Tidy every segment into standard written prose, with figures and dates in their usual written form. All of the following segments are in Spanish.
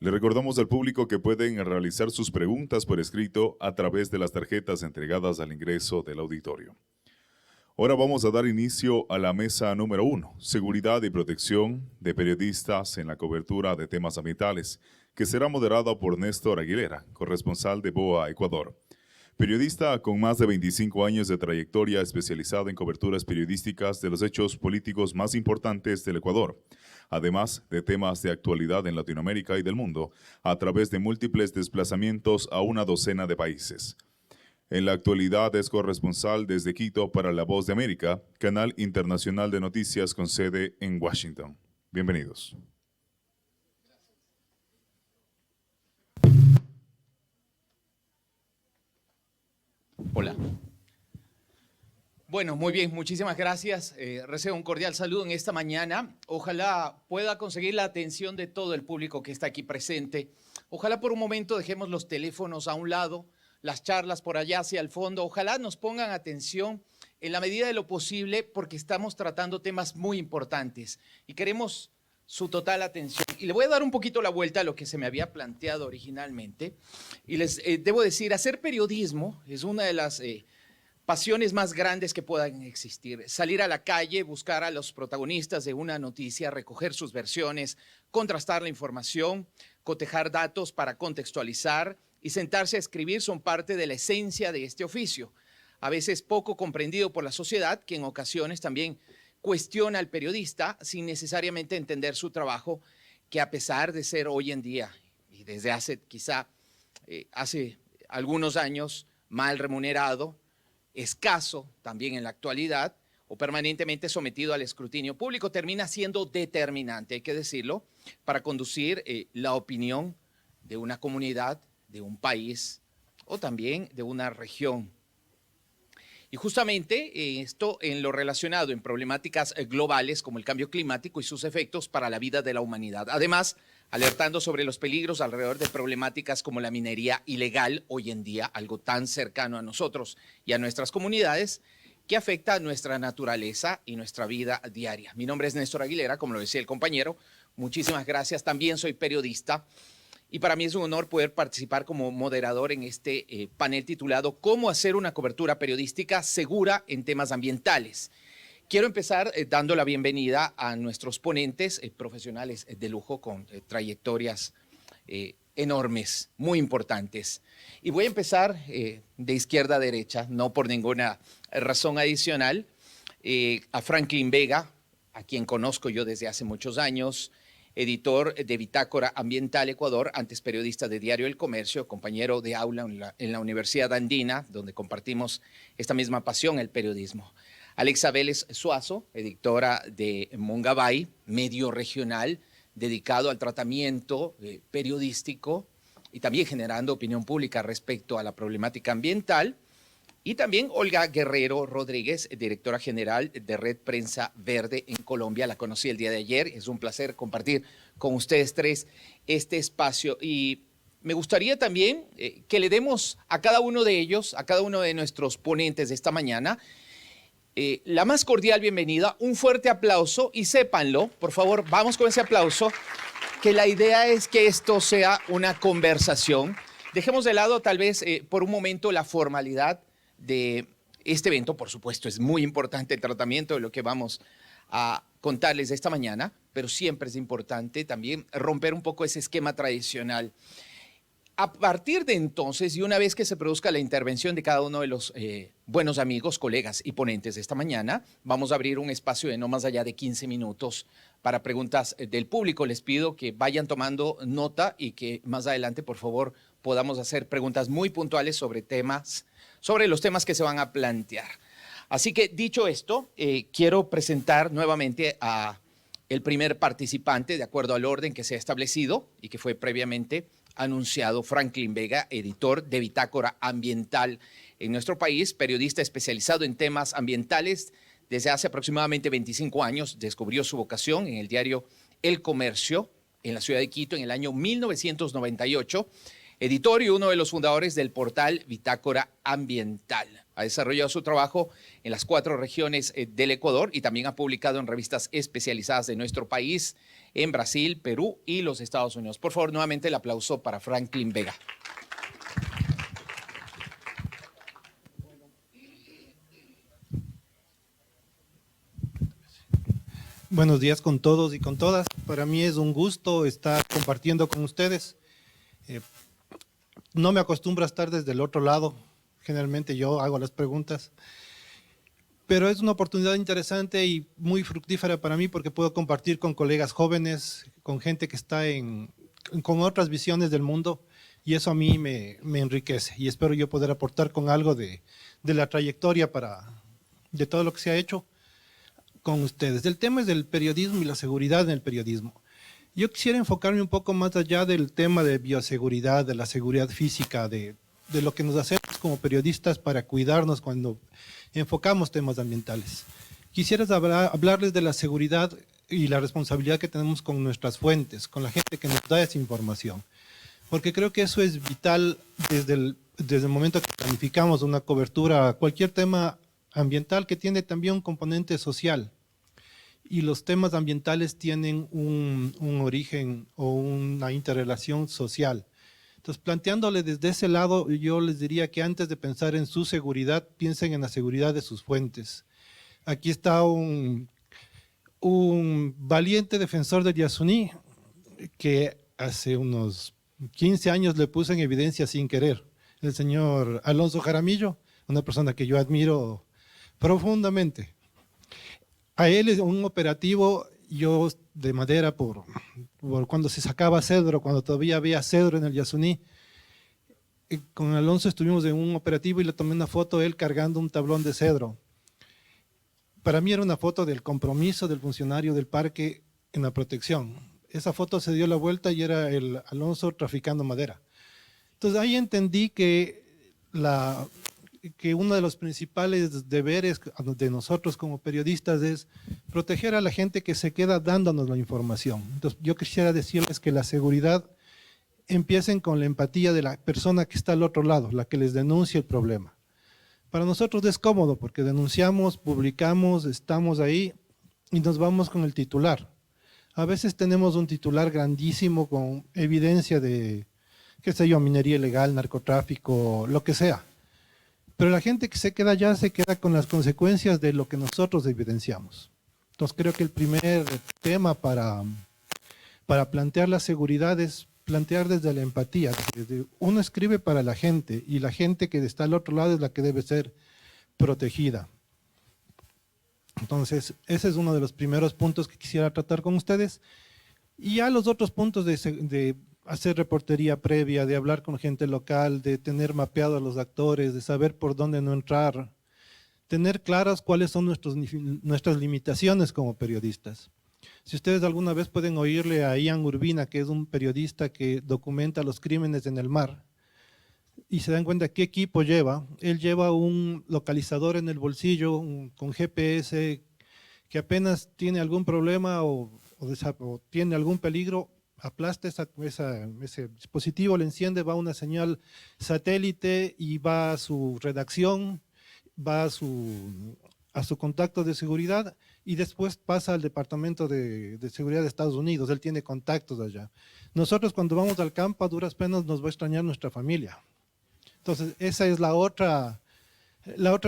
Le recordamos al público que pueden realizar sus preguntas por escrito a través de las tarjetas entregadas al ingreso del auditorio. Ahora vamos a dar inicio a la mesa número 1, Seguridad y Protección de Periodistas en la cobertura de temas ambientales, que será moderada por Néstor Aguilera, corresponsal de BOA, Ecuador. Periodista con más de 25 años de trayectoria especializado en coberturas periodísticas de los hechos políticos más importantes del Ecuador, además de temas de actualidad en Latinoamérica y del mundo, a través de múltiples desplazamientos a una docena de países. En la actualidad es corresponsal desde Quito para La Voz de América, canal internacional de noticias con sede en Washington. Bienvenidos. Hola. Bueno, muy bien, muchísimas gracias. Recibo un cordial saludo en esta mañana. Ojalá pueda conseguir la atención de todo el público que está aquí presente. Ojalá por un momento dejemos los teléfonos a un lado, las charlas por allá hacia el fondo. Ojalá nos pongan atención en la medida de lo posible porque estamos tratando temas muy importantes y queremos su total atención. Y le voy a dar un poquito la vuelta a lo que se me había planteado originalmente. Y les debo decir, hacer periodismo es una de las pasiones más grandes que puedan existir. Salir a la calle, buscar a los protagonistas de una noticia, recoger sus versiones, contrastar la información, cotejar datos para contextualizar y sentarse a escribir son parte de la esencia de este oficio. A veces poco comprendido por la sociedad, que en ocasiones también cuestiona al periodista sin necesariamente entender su trabajo, que a pesar de ser hoy en día y desde hace hace algunos años mal remunerado, escaso también en la actualidad o permanentemente sometido al escrutinio público, termina siendo determinante, hay que decirlo, para conducir la opinión de una comunidad, de un país o también de una región. Y justamente esto en lo relacionado en problemáticas globales como el cambio climático y sus efectos para la vida de la humanidad. Además, alertando sobre los peligros alrededor de problemáticas como la minería ilegal hoy en día, algo tan cercano a nosotros y a nuestras comunidades, que afecta a nuestra naturaleza y nuestra vida diaria. Mi nombre es Néstor Aguilera, como lo decía el compañero. Muchísimas gracias. También soy periodista. Y para mí es un honor poder participar como moderador en este panel titulado ¿Cómo hacer una cobertura periodística segura en temas ambientales? Quiero empezar dando la bienvenida a nuestros ponentes profesionales de lujo con trayectorias enormes, muy importantes. Y voy a empezar de izquierda a derecha, no por ninguna razón adicional, a Franklin Vega, a quien conozco yo desde hace muchos años, editor de Bitácora Ambiental Ecuador, antes periodista de Diario El Comercio, compañero de aula en la Universidad Andina, donde compartimos esta misma pasión, el periodismo. Alexa Vélez Suazo, editora de Mongabay, medio regional, dedicado al tratamiento periodístico y también generando opinión pública respecto a la problemática ambiental. Y también Olga Guerrero Rodríguez, directora general de Red Prensa Verde en Colombia. La conocí el día de ayer. Es un placer compartir con ustedes tres este espacio. Y me gustaría también que le demos a cada uno de ellos, a cada uno de nuestros ponentes de esta mañana, la más cordial bienvenida, un fuerte aplauso y sépanlo, por favor, vamos con ese aplauso, que la idea es que esto sea una conversación. Dejemos de lado tal vez por un momento la formalidad de este evento. Por supuesto, es muy importante el tratamiento de lo que vamos a contarles esta mañana, pero siempre es importante también romper un poco ese esquema tradicional. A partir de entonces, y una vez que se produzca la intervención de cada uno de los buenos amigos, colegas y ponentes de esta mañana, vamos a abrir un espacio de no más allá de 15 minutos para preguntas del público. Les pido que vayan tomando nota y que más adelante, por favor, podamos hacer preguntas muy puntuales sobre los temas que se van a plantear. Así que, dicho esto, quiero presentar nuevamente a el primer participante, de acuerdo al orden que se ha establecido y que fue previamente anunciado. Franklin Vega, editor de Bitácora Ambiental en nuestro país, periodista especializado en temas ambientales. Desde hace aproximadamente 25 años descubrió su vocación en el diario El Comercio, en la ciudad de Quito, en el año 1998. Editor y uno de los fundadores del portal Bitácora Ambiental. Ha desarrollado su trabajo en las 4 regiones del Ecuador y también ha publicado en revistas especializadas de nuestro país, en Brasil, Perú y los Estados Unidos. Por favor, nuevamente el aplauso para Franklin Vega. Buenos días con todos y con todas. Para mí es un gusto estar compartiendo con ustedes. No me acostumbro a estar desde el otro lado. Generalmente yo hago las preguntas. Pero es una oportunidad interesante y muy fructífera para mí porque puedo compartir con colegas jóvenes, con gente que está con otras visiones del mundo, y eso a mí me enriquece. Y espero yo poder aportar con algo de la trayectoria de todo lo que se ha hecho con ustedes. El tema es del periodismo y la seguridad en el periodismo. Yo quisiera enfocarme un poco más allá del tema de bioseguridad, de la seguridad física, de lo que nos hacemos como periodistas para cuidarnos cuando enfocamos temas ambientales. Quisiera hablarles de la seguridad y la responsabilidad que tenemos con nuestras fuentes, con la gente que nos da esa información, porque creo que eso es vital desde el momento que planificamos una cobertura a cualquier tema ambiental que tiene también un componente social, y los temas ambientales tienen un origen o una interrelación social. Entonces, planteándole desde ese lado, yo les diría que antes de pensar en su seguridad, piensen en la seguridad de sus fuentes. Aquí está un valiente defensor del Yasuní que hace unos 15 años le puse en evidencia sin querer. El señor Alonso Jaramillo, una persona que yo admiro profundamente. A él es un operativo, yo de madera, por cuando se sacaba cedro, cuando todavía había cedro en el Yasuní. Con Alonso estuvimos en un operativo y le tomé una foto él cargando un tablón de cedro. Para mí era una foto del compromiso del funcionario del parque en la protección. Esa foto se dio la vuelta y era el Alonso traficando madera. Entonces ahí entendí que uno de los principales deberes de nosotros como periodistas es proteger a la gente que se queda dándonos la información. Entonces yo quisiera decirles que la seguridad empiecen con la empatía de la persona que está al otro lado, la que les denuncia el problema. Para nosotros es cómodo porque denunciamos, publicamos, estamos ahí y nos vamos con el titular. A veces tenemos un titular grandísimo con evidencia de, qué sé yo, minería ilegal, narcotráfico, lo que sea. Pero la gente que se queda allá se queda con las consecuencias de lo que nosotros evidenciamos. Entonces creo que el primer tema para plantear la seguridad es plantear desde la empatía. Uno escribe para la gente y la gente que está al otro lado es la que debe ser protegida. Entonces ese es uno de los primeros puntos que quisiera tratar con ustedes. Y ya los otros puntos de hacer reportería previa, de hablar con gente local, de tener mapeado a los actores, de saber por dónde no entrar, tener claras cuáles son nuestras limitaciones como periodistas. Si ustedes alguna vez pueden oírle a Ian Urbina, que es un periodista que documenta los crímenes en el mar, y se dan cuenta qué equipo lleva, él lleva un localizador en el bolsillo con GPS que apenas tiene algún problema o tiene algún peligro, aplasta ese dispositivo, le enciende, va una señal satélite y va a su redacción, va a su contacto de seguridad y después pasa al Departamento de Seguridad de Estados Unidos. Él tiene contactos allá. Nosotros cuando vamos al campo a duras penas nos va a extrañar nuestra familia. Entonces esa es la otra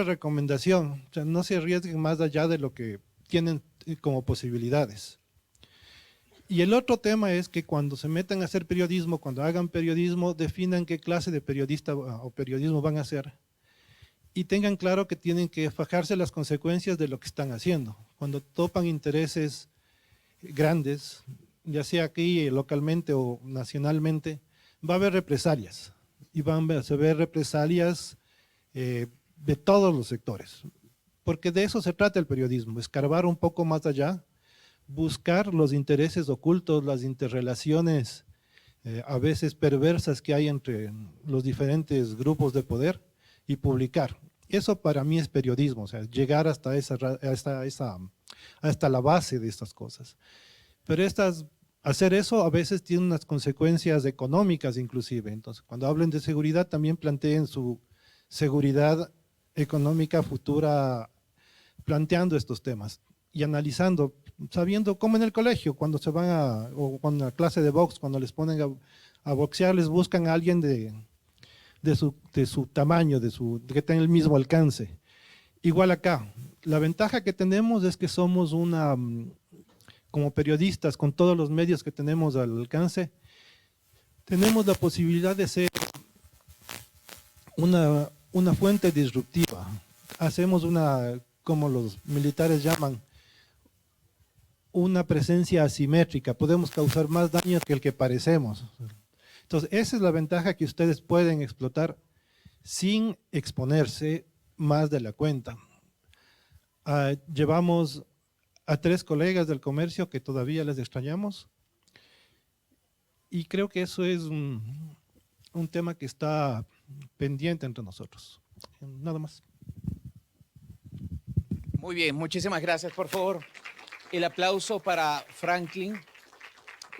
recomendación. O sea, no se arriesguen más allá de lo que tienen como posibilidades. Y el otro tema es que cuando se metan a hacer periodismo, cuando hagan periodismo, definan qué clase de periodista o periodismo van a hacer y tengan claro que tienen que fajarse las consecuencias de lo que están haciendo. Cuando topan intereses grandes, ya sea aquí localmente o nacionalmente, va a haber represalias y van a haber represalias de todos los sectores, porque de eso se trata el periodismo, escarbar un poco más allá, buscar los intereses ocultos, las interrelaciones a veces perversas que hay entre los diferentes grupos de poder y publicar. Eso para mí es periodismo, o sea, llegar hasta la base de estas cosas. Pero hacer eso a veces tiene unas consecuencias económicas inclusive. Entonces, cuando hablen de seguridad, también planteen su seguridad económica futura planteando estos temas y analizando sabiendo cómo en el colegio, cuando se van o cuando a clase de box, cuando les ponen a boxear, les buscan a alguien de su tamaño, que tenga el mismo alcance. Igual acá, la ventaja que tenemos es que somos como periodistas, con todos los medios que tenemos al alcance, tenemos la posibilidad de ser una fuente disruptiva. Hacemos como los militares llaman, una presencia asimétrica. Podemos causar más daño que el que parecemos. Entonces, esa es la ventaja que ustedes pueden explotar sin exponerse más de la cuenta. Llevamos a 3 colegas del comercio que todavía les extrañamos. Y creo que eso es un tema que está pendiente entre nosotros. Nada más. Muy bien, muchísimas gracias. Por favor, el aplauso para Franklin.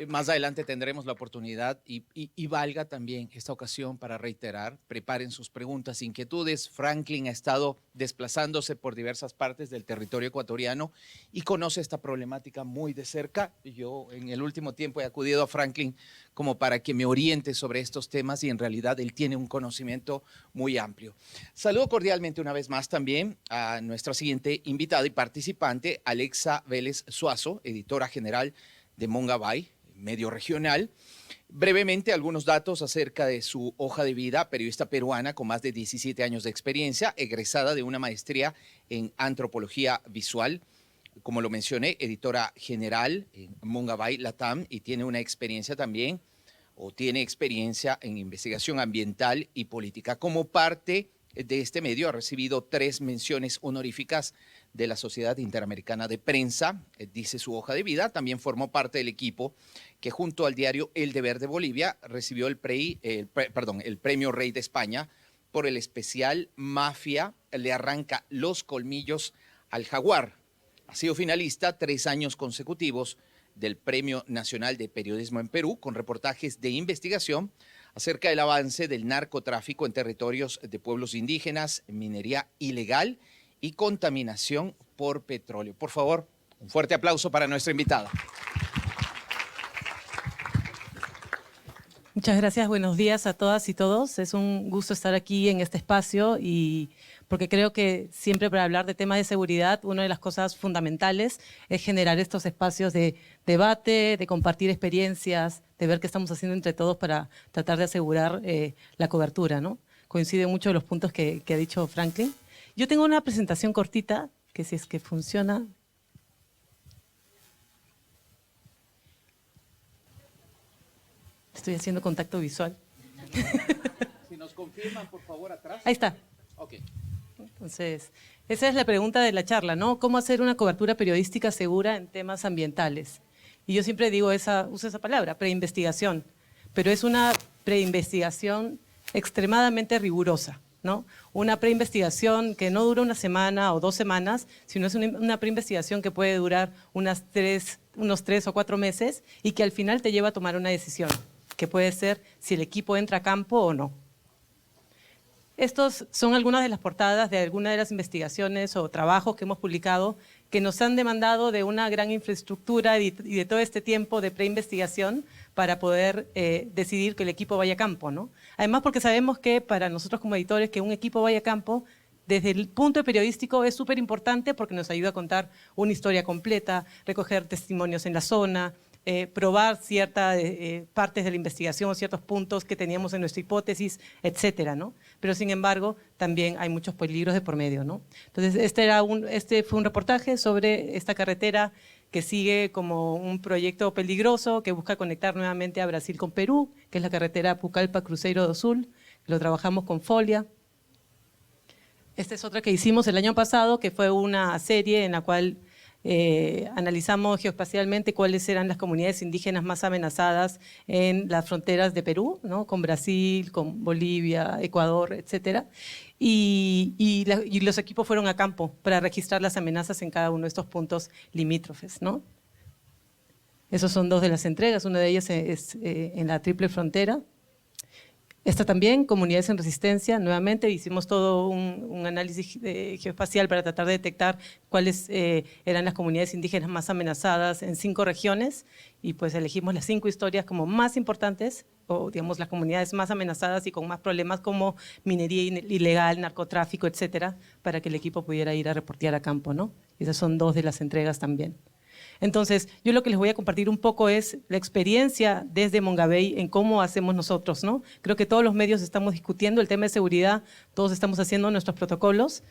Más adelante tendremos la oportunidad y valga también esta ocasión para reiterar, preparen sus preguntas, inquietudes. Franklin ha estado desplazándose por diversas partes del territorio ecuatoriano y conoce esta problemática muy de cerca. Yo en el último tiempo he acudido a Franklin como para que me oriente sobre estos temas y en realidad él tiene un conocimiento muy amplio. Saludo cordialmente una vez más también a nuestra siguiente invitada y participante, Alexa Vélez Suazo, editora general de Mongabay, medio regional. Brevemente, algunos datos acerca de su hoja de vida: periodista peruana con más de 17 años de experiencia, egresada de una maestría en antropología visual. Como lo mencioné, editora general en Mongabay Latam y tiene una experiencia también, o tiene experiencia en investigación ambiental y política. Como parte de este medio ha recibido 3 menciones honoríficas de la Sociedad Interamericana de Prensa, dice su hoja de vida. También formó parte del equipo que junto al diario El Deber de Bolivia recibió el Premio Rey de España por el especial Mafia le arranca los colmillos al jaguar. Ha sido finalista 3 años consecutivos del Premio Nacional de Periodismo en Perú, con reportajes de investigación acerca del avance del narcotráfico en territorios de pueblos indígenas, minería ilegal y contaminación por petróleo. Por favor, un fuerte aplauso para nuestra invitada. Muchas gracias, buenos días a todas y todos. Es un gusto estar aquí en este espacio y porque creo que siempre para hablar de temas de seguridad, una de las cosas fundamentales es generar estos espacios de debate, de compartir experiencias, de ver qué estamos haciendo entre todos para tratar de asegurar la cobertura, ¿no? Coinciden mucho los puntos que ha dicho Franklin. Yo tengo una presentación cortita, que si es que funciona. Estoy haciendo contacto visual. Si nos confirman, por favor, atrás. Ahí está. Ok. Entonces, esa es la pregunta de la charla, ¿no? ¿Cómo hacer una cobertura periodística segura en temas ambientales? Y yo siempre digo uso esa palabra, preinvestigación, pero es una preinvestigación extremadamente rigurosa, ¿no? Una preinvestigación que no dura una semana o 2 semanas, sino es una preinvestigación que puede durar unos 3 o 4 meses y que al final te lleva a tomar una decisión, que puede ser si el equipo entra a campo o no. Estos son algunas de las portadas de algunas de las investigaciones o trabajos que hemos publicado que nos han demandado de una gran infraestructura y de todo este tiempo de preinvestigación para poder decidir que el equipo vaya a campo, ¿no? Además, porque sabemos que para nosotros como editores que un equipo vaya a campo, desde el punto periodístico es súper importante porque nos ayuda a contar una historia completa, recoger testimonios en la zona, probar ciertas partes de la investigación o ciertos puntos que teníamos en nuestra hipótesis, etcétera, ¿no? Pero sin embargo, también hay muchos peligros de por medio, ¿no? Entonces, este fue un reportaje sobre esta carretera que sigue como un proyecto peligroso que busca conectar nuevamente a Brasil con Perú, que es la carretera Pucallpa-Cruzeiro do Sul, lo trabajamos con Folia. Esta es otra que hicimos el año pasado, que fue una serie en la cual analizamos geoespacialmente cuáles eran las comunidades indígenas más amenazadas en las fronteras de Perú, ¿no? Con Brasil, con Bolivia, Ecuador, etcétera. Y los equipos fueron a campo para registrar las amenazas en cada uno de estos puntos limítrofes, ¿no? Esos son 2 de las entregas, una de ellas es en la Triple Frontera. Está también comunidades en resistencia. Nuevamente hicimos todo un análisis geoespacial para tratar de detectar cuáles eran las comunidades indígenas más amenazadas en 5 regiones y pues elegimos las 5 historias como más importantes o digamos las comunidades más amenazadas y con más problemas como minería ilegal, narcotráfico, etcétera, para que el equipo pudiera ir a reportear a campo, ¿no? Esas son 2 de las entregas también. Entonces, yo lo que les voy a compartir un poco es la experiencia desde Mongabey en cómo hacemos nosotros, ¿no? Creo que todos los medios estamos discutiendo el tema de seguridad, todos estamos haciendo nuestros protocolos,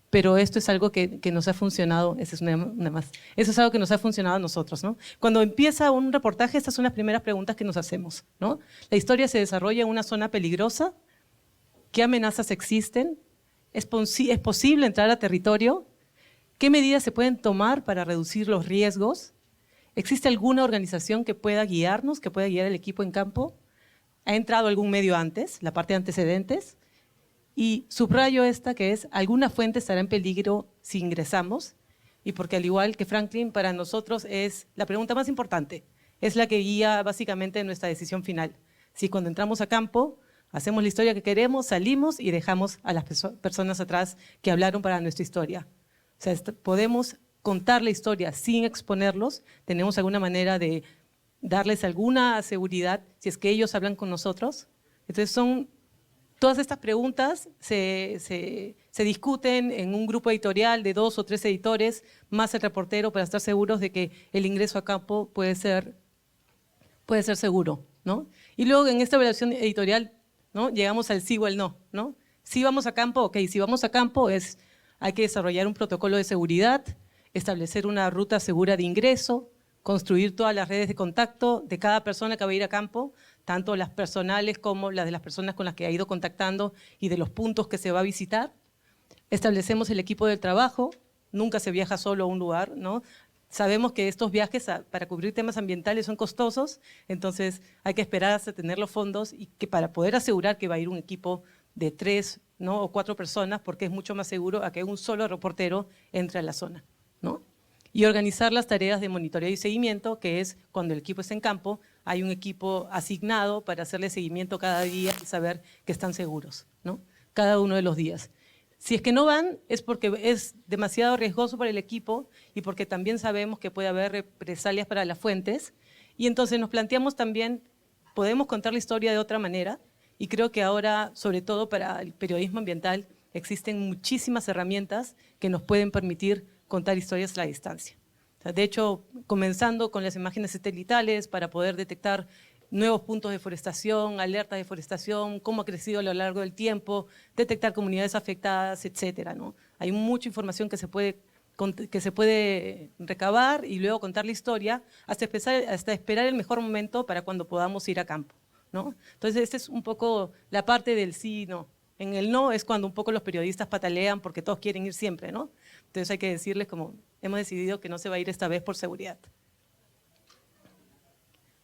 pero esto es algo que nos ha funcionado, esa es una más, eso es algo que nos ha funcionado a nosotros, ¿no? Cuando empieza un reportaje, estas son las primeras preguntas que nos hacemos, ¿no? La historia se desarrolla en una zona peligrosa, ¿qué amenazas existen? ¿Es posible entrar a territorio? ¿Qué medidas se pueden tomar para reducir los riesgos? ¿Existe alguna organización que pueda guiarnos, que pueda guiar al equipo en campo? ¿Ha entrado algún medio antes, la parte de antecedentes? Y subrayo esta que es, ¿alguna fuente estará en peligro si ingresamos? Y porque al igual que Franklin, para nosotros es la pregunta más importante, es la que guía básicamente nuestra decisión final. Si cuando entramos a campo, hacemos la historia que queremos, salimos y dejamos a las personas atrás que hablaron para nuestra historia. O sea, podemos contar la historia sin exponerlos, tenemos alguna manera de darles alguna seguridad si es que ellos hablan con nosotros. Entonces todas estas preguntas se discuten en un grupo editorial de 2 o 3 editores, más el reportero, para estar seguros de que el ingreso a campo puede ser seguro, ¿no? Y luego en esta evaluación editorial, ¿no? Llegamos al sí o el no, ¿no? Si vamos a campo, ok, si vamos a campo hay que desarrollar un protocolo de seguridad, establecer una ruta segura de ingreso, construir todas las redes de contacto de cada persona que va a ir a campo, tanto las personales como las de las personas con las que ha ido contactando y de los puntos que se va a visitar. Establecemos el equipo del trabajo, nunca se viaja solo a un lugar, ¿no? Sabemos que estos viajes para cubrir temas ambientales son costosos, entonces hay que esperar hasta tener los fondos y que para poder asegurar que va a ir un equipo de 3, ¿no? o 4 personas, porque es mucho más seguro a que un solo reportero entre a la zona, ¿no? Y organizar las tareas de monitoreo y seguimiento, que es cuando el equipo está en campo, hay un equipo asignado para hacerle seguimiento cada día y saber que están seguros, ¿no? Cada uno de los días. Si es que no van, es porque es demasiado riesgoso para el equipo y porque también sabemos que puede haber represalias para las fuentes. Y entonces nos planteamos también, podemos contar la historia de otra manera. Y creo que ahora, sobre todo para el periodismo ambiental, existen muchísimas herramientas que nos pueden permitir contar historias a la distancia. O sea, de hecho, comenzando con las imágenes satelitales para poder detectar nuevos puntos de deforestación, alertas de deforestación, cómo ha crecido a lo largo del tiempo, detectar comunidades afectadas, etcétera, ¿no? Hay mucha información que se puede recabar y luego contar la historia hasta esperar el mejor momento para cuando podamos ir a campo, ¿no? Entonces, esta es un poco la parte del sí y no. En el no es cuando un poco los periodistas patalean porque todos quieren ir siempre, ¿no? Entonces hay que decirles como, hemos decidido que no se va a ir esta vez por seguridad,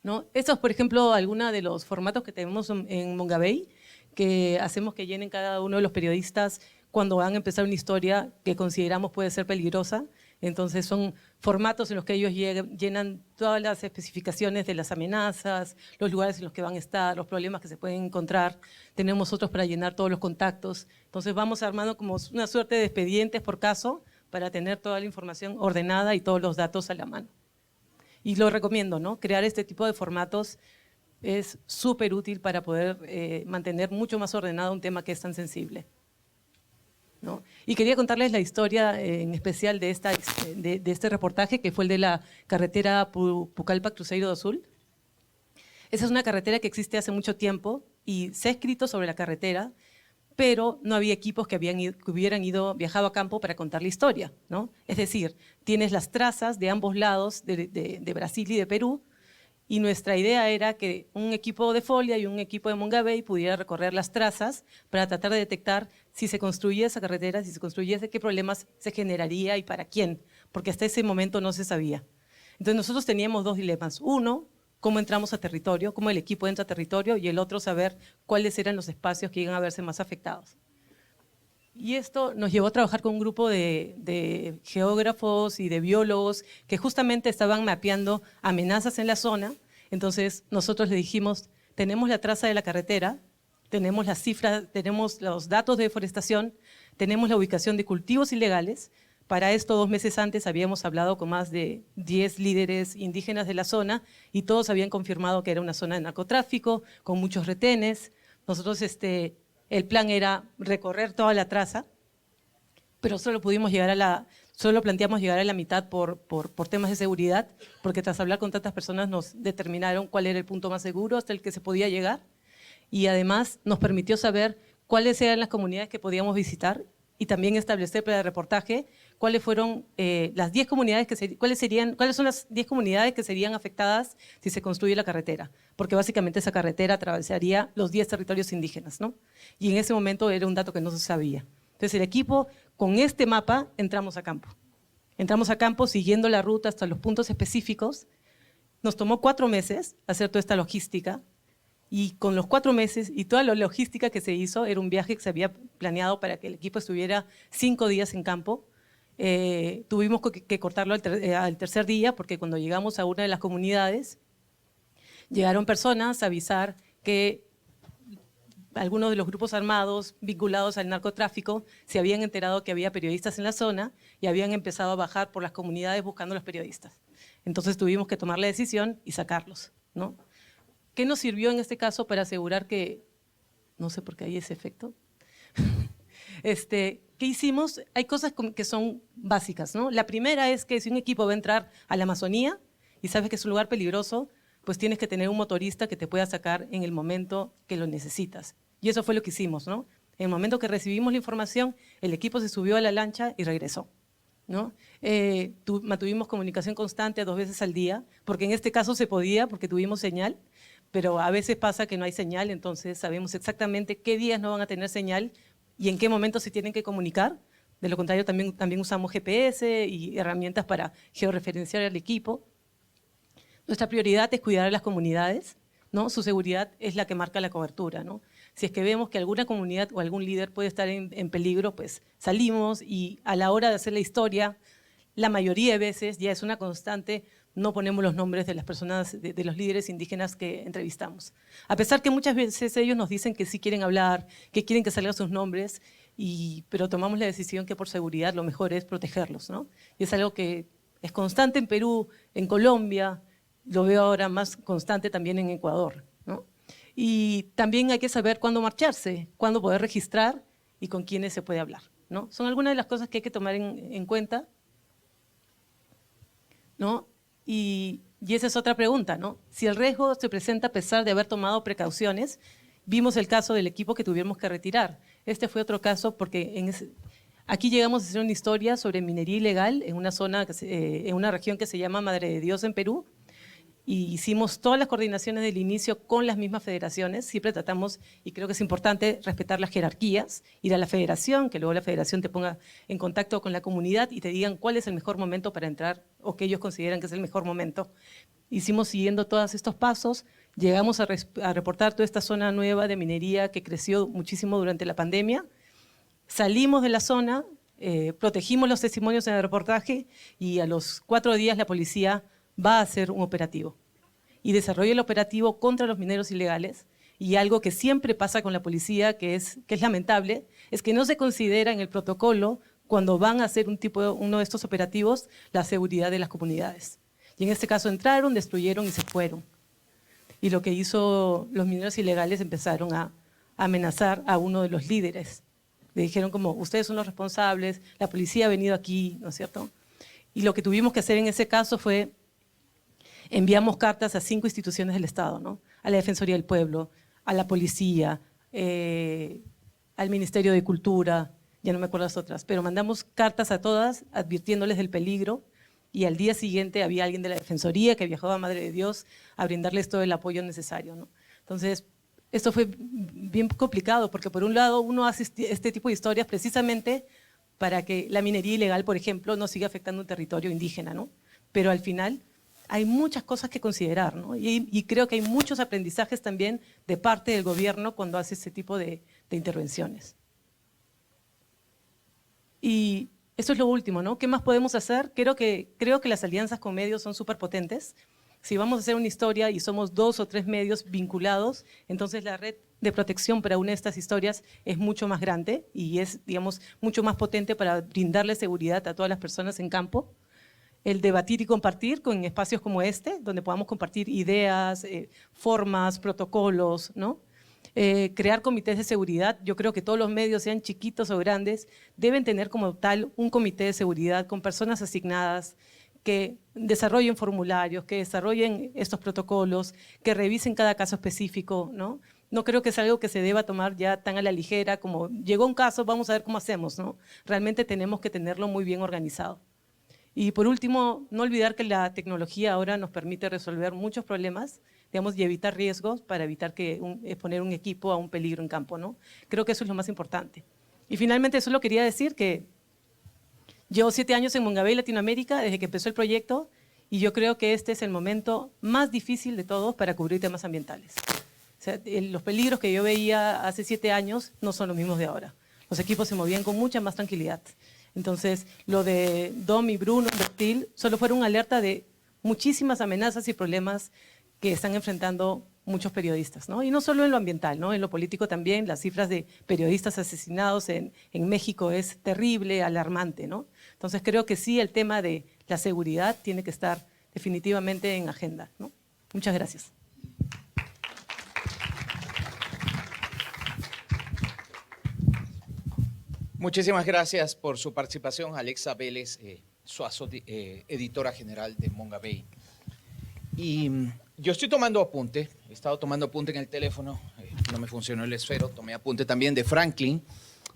¿no? Estos, por ejemplo, algunos de los formatos que tenemos en Mongabey, que hacemos que llenen cada uno de los periodistas cuando van a empezar una historia que consideramos puede ser peligrosa. Entonces son formatos en los que ellos llenan todas las especificaciones de las amenazas, los lugares en los que van a estar, los problemas que se pueden encontrar. Tenemos otros para llenar todos los contactos. Entonces vamos armando como una suerte de expedientes por caso para tener toda la información ordenada y todos los datos a la mano. Y lo recomiendo, ¿no? Crear este tipo de formatos es súper útil para poder mantener mucho más ordenado un tema que es tan sensible, ¿no? Y quería contarles la historia en especial de este reportaje, que fue el de la carretera Pucallpa-Cruzeiro do Sul. Esa es una carretera que existe hace mucho tiempo y se ha escrito sobre la carretera, pero no había equipos que hubieran viajado a campo para contar la historia, ¿no? Es decir, tienes las trazas de ambos lados de Brasil y de Perú, y nuestra idea era que un equipo de Folia y un equipo de Mongabey pudiera recorrer las trazas para tratar de detectar si se construía esa carretera, si se construyese, qué problemas se generaría y para quién, porque hasta ese momento no se sabía. Entonces nosotros teníamos 2 dilemas. Uno, cómo entramos a territorio, cómo el equipo entra a territorio, y el otro, saber cuáles eran los espacios que iban a verse más afectados. Y esto nos llevó a trabajar con un grupo de geógrafos y de biólogos que justamente estaban mapeando amenazas en la zona. Entonces nosotros le dijimos, tenemos la traza de la carretera, tenemos las cifras, tenemos los datos de deforestación, tenemos la ubicación de cultivos ilegales. Para esto, 2 meses antes habíamos hablado con más de 10 líderes indígenas de la zona y todos habían confirmado que era una zona de narcotráfico, con muchos retenes. Nosotros, el plan era recorrer toda la traza, pero solo planteamos llegar a la mitad por temas de seguridad, porque tras hablar con tantas personas nos determinaron cuál era el punto más seguro hasta el que se podía llegar, y además nos permitió saber cuáles eran las comunidades que podíamos visitar y también establecer para el reportaje cuáles fueron las 10 comunidades cuáles son las 10 comunidades que serían afectadas si se construye la carretera, porque básicamente esa carretera atravesaría los 10 territorios indígenas, ¿no? Y en ese momento era un dato que no se sabía. Entonces el equipo, con este mapa, entramos a campo. Entramos a campo siguiendo la ruta hasta los puntos específicos. Nos tomó 4 meses hacer toda esta logística, y con los 4 meses y toda la logística que se hizo, era un viaje que se había planeado para que el equipo estuviera 5 días en campo. Tuvimos que cortarlo al tercer día, porque cuando llegamos a una de las comunidades, llegaron personas a avisar que algunos de los grupos armados vinculados al narcotráfico se habían enterado que había periodistas en la zona y habían empezado a bajar por las comunidades buscando a los periodistas. Entonces tuvimos que tomar la decisión y sacarlos, ¿no? ¿Qué nos sirvió en este caso para asegurar que, no sé por qué hay ese efecto? ¿Qué hicimos? Hay cosas que son básicas, ¿no? La primera es que si un equipo va a entrar a la Amazonía y sabes que es un lugar peligroso, pues tienes que tener un motorista que te pueda sacar en el momento que lo necesitas. Y eso fue lo que hicimos, ¿no? En el momento que recibimos la información, el equipo se subió a la lancha y regresó, ¿no? Mantuvimos comunicación constante 2 veces al día, porque en este caso se podía, porque tuvimos señal, pero a veces pasa que no hay señal, entonces sabemos exactamente qué días no van a tener señal y en qué momento se tienen que comunicar. De lo contrario, también usamos GPS y herramientas para georreferenciar al equipo. Nuestra prioridad es cuidar a las comunidades, ¿no? Su seguridad es la que marca la cobertura, ¿no? Si es que vemos que alguna comunidad o algún líder puede estar en peligro, pues salimos, y a la hora de hacer la historia, la mayoría de veces, ya es una constante, no ponemos los nombres de las personas, de los líderes indígenas que entrevistamos. A pesar que muchas veces ellos nos dicen que sí quieren hablar, que quieren que salgan sus nombres, pero tomamos la decisión que por seguridad lo mejor es protegerlos, ¿no? Y es algo que es constante en Perú, en Colombia, lo veo ahora más constante también en Ecuador, ¿no? Y también hay que saber cuándo marcharse, cuándo poder registrar y con quiénes se puede hablar, ¿no? Son algunas de las cosas que hay que tomar en cuenta, ¿no? Y esa es otra pregunta, ¿no? Si el riesgo se presenta a pesar de haber tomado precauciones, vimos el caso del equipo que tuvimos que retirar. Este fue otro caso porque aquí llegamos a hacer una historia sobre minería ilegal en una zona, en una región que se llama Madre de Dios en Perú, y hicimos todas las coordinaciones del inicio con las mismas federaciones. Siempre tratamos, y creo que es importante, respetar las jerarquías, ir a la federación, que luego la federación te ponga en contacto con la comunidad y te digan cuál es el mejor momento para entrar o que ellos consideran que es el mejor momento. Hicimos siguiendo todos estos pasos, llegamos a reportar toda esta zona nueva de minería que creció muchísimo durante la pandemia. Salimos de la zona, protegimos los testimonios en el reportaje y a los 4 días la policía va a hacer un operativo y desarrolla el operativo contra los mineros ilegales. Y algo que siempre pasa con la policía, que es lamentable, es que no se considera en el protocolo, cuando van a hacer uno de estos operativos, la seguridad de las comunidades. Y en este caso entraron, destruyeron y se fueron. Y lo que hizo los mineros ilegales, empezaron a amenazar a uno de los líderes. Le dijeron como, ustedes son los responsables, la policía ha venido aquí, ¿no es cierto? Y lo que tuvimos que hacer en ese caso fue, enviamos cartas a 5 instituciones del Estado, ¿no? A la Defensoría del Pueblo, a la Policía, al Ministerio de Cultura, ya no me acuerdo las otras, pero mandamos cartas a todas advirtiéndoles del peligro, y al día siguiente había alguien de la Defensoría que viajaba a Madre de Dios a brindarles todo el apoyo necesario, ¿no? Entonces, esto fue bien complicado, porque por un lado uno hace este tipo de historias precisamente para que la minería ilegal, por ejemplo, no siga afectando un territorio indígena, ¿no? Pero al final hay muchas cosas que considerar, ¿no? Y creo que hay muchos aprendizajes también de parte del gobierno cuando hace este tipo de intervenciones. Y eso es lo último, ¿no? ¿Qué más podemos hacer? Creo que las alianzas con medios son súper potentes. Si vamos a hacer una historia y somos 2 o 3 medios vinculados, entonces la red de protección para una de estas historias es mucho más grande y es, digamos, mucho más potente para brindarle seguridad a todas las personas en campo. El debatir y compartir con espacios como este, donde podamos compartir ideas, formas, protocolos, ¿no? Crear comités de seguridad. Yo creo que todos los medios, sean chiquitos o grandes, deben tener como tal un comité de seguridad con personas asignadas que desarrollen formularios, que desarrollen estos protocolos, que revisen cada caso específico, ¿no? No creo que es algo que se deba tomar ya tan a la ligera como llegó un caso, vamos a ver cómo hacemos, ¿no? Realmente tenemos que tenerlo muy bien organizado. Y por último, no olvidar que la tecnología ahora nos permite resolver muchos problemas, digamos, y evitar riesgos para evitar exponer un equipo a un peligro en campo, ¿no? Creo que eso es lo más importante. Y finalmente, solo quería decir que llevo 7 años en Mongabey, Latinoamérica, desde que empezó el proyecto, y yo creo que este es el momento más difícil de todos para cubrir temas ambientales. O sea, los peligros que yo veía hace 7 años no son los mismos de ahora. Los equipos se movían con mucha más tranquilidad. Entonces, lo de Dom y Bruno, Reptil, solo fueron una alerta de muchísimas amenazas y problemas que están enfrentando muchos periodistas, ¿no? Y no solo en lo ambiental, ¿no? En lo político también, las cifras de periodistas asesinados en México es terrible, alarmante, ¿no? Entonces, creo que sí, el tema de la seguridad tiene que estar definitivamente en agenda, ¿no? Muchas gracias. Muchísimas gracias por su participación, Alexa Vélez Suazo, editora general de Mongabey. Y yo estoy tomando apunte, he estado tomando apunte en el teléfono, no me funcionó el esfero, tomé apunte también de Franklin,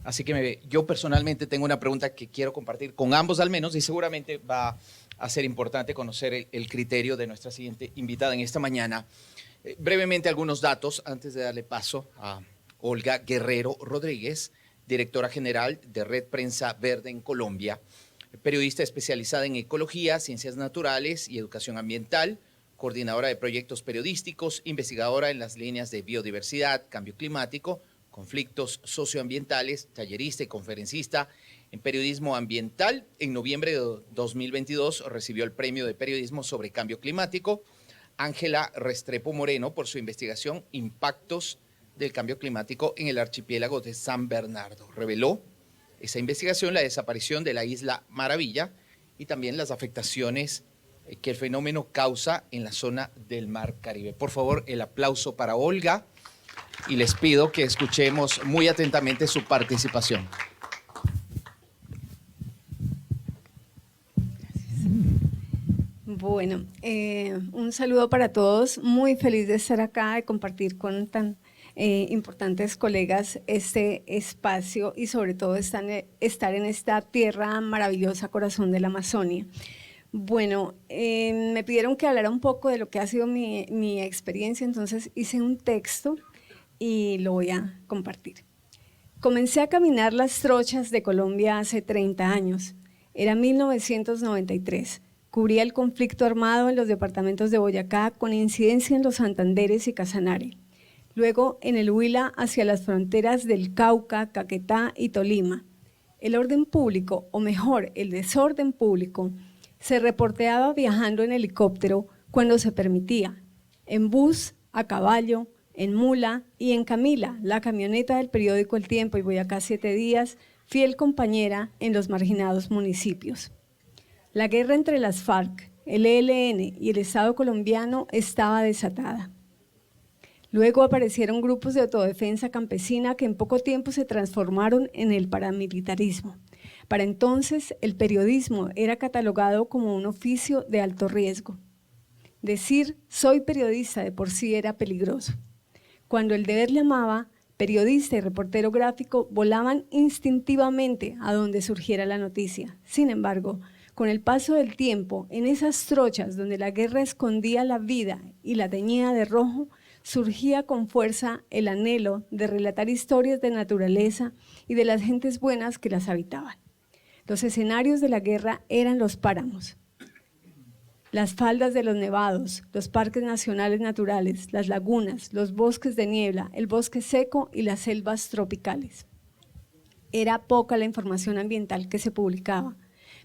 así que yo personalmente tengo una pregunta que quiero compartir con ambos al menos y seguramente va a ser importante conocer el criterio de nuestra siguiente invitada en esta mañana. Brevemente algunos datos antes de darle paso a Olga Guerrero Rodríguez, directora general de Red Prensa Verde en Colombia, periodista especializada en ecología, ciencias naturales y educación ambiental, coordinadora de proyectos periodísticos, investigadora en las líneas de biodiversidad, cambio climático, conflictos socioambientales, tallerista y conferencista en periodismo ambiental. En noviembre de 2022 recibió el premio de periodismo sobre cambio climático Ángela Restrepo Moreno por su investigación Impactos del cambio climático en el archipiélago de San Bernardo. Reveló esa investigación la desaparición de la isla Maravilla y también las afectaciones que el fenómeno causa en la zona del Mar Caribe. Por favor, el aplauso para Olga y les pido que escuchemos muy atentamente su participación. Bueno, un saludo para todos. Muy feliz de estar acá, de compartir con tan importantes colegas este espacio y sobre todo estar en esta tierra maravillosa, corazón de la Amazonia. Bueno, me pidieron que hablara un poco de lo que ha sido mi experiencia, entonces hice un texto y lo voy a compartir. Comencé a caminar las trochas de Colombia hace 30 años. Era 1993. Cubría el conflicto armado en los departamentos de Boyacá con incidencia en los Santanderes y Casanare. Luego en el Huila hacia las fronteras del Cauca, Caquetá y Tolima. El orden público, o mejor, el desorden público, se reporteaba viajando en helicóptero cuando se permitía, en bus, a caballo, en mula y en Camila, la camioneta del periódico El Tiempo y Boyacá 7 días, fiel compañera en los marginados municipios. La guerra entre las FARC, el ELN y el Estado colombiano estaba desatada. Luego aparecieron grupos de autodefensa campesina que en poco tiempo se transformaron en el paramilitarismo. Para entonces, el periodismo era catalogado como un oficio de alto riesgo. Decir soy periodista de por sí era peligroso. Cuando el deber llamaba, periodista y reportero gráfico volaban instintivamente a donde surgiera la noticia. Sin embargo, con el paso del tiempo, en esas trochas donde la guerra escondía la vida y la teñía de rojo, surgía con fuerza el anhelo de relatar historias de naturaleza y de las gentes buenas que las habitaban. Los escenarios de la guerra eran los páramos, las faldas de los nevados, los parques nacionales naturales, las lagunas, los bosques de niebla, el bosque seco y las selvas tropicales. Era poca la información ambiental que se publicaba,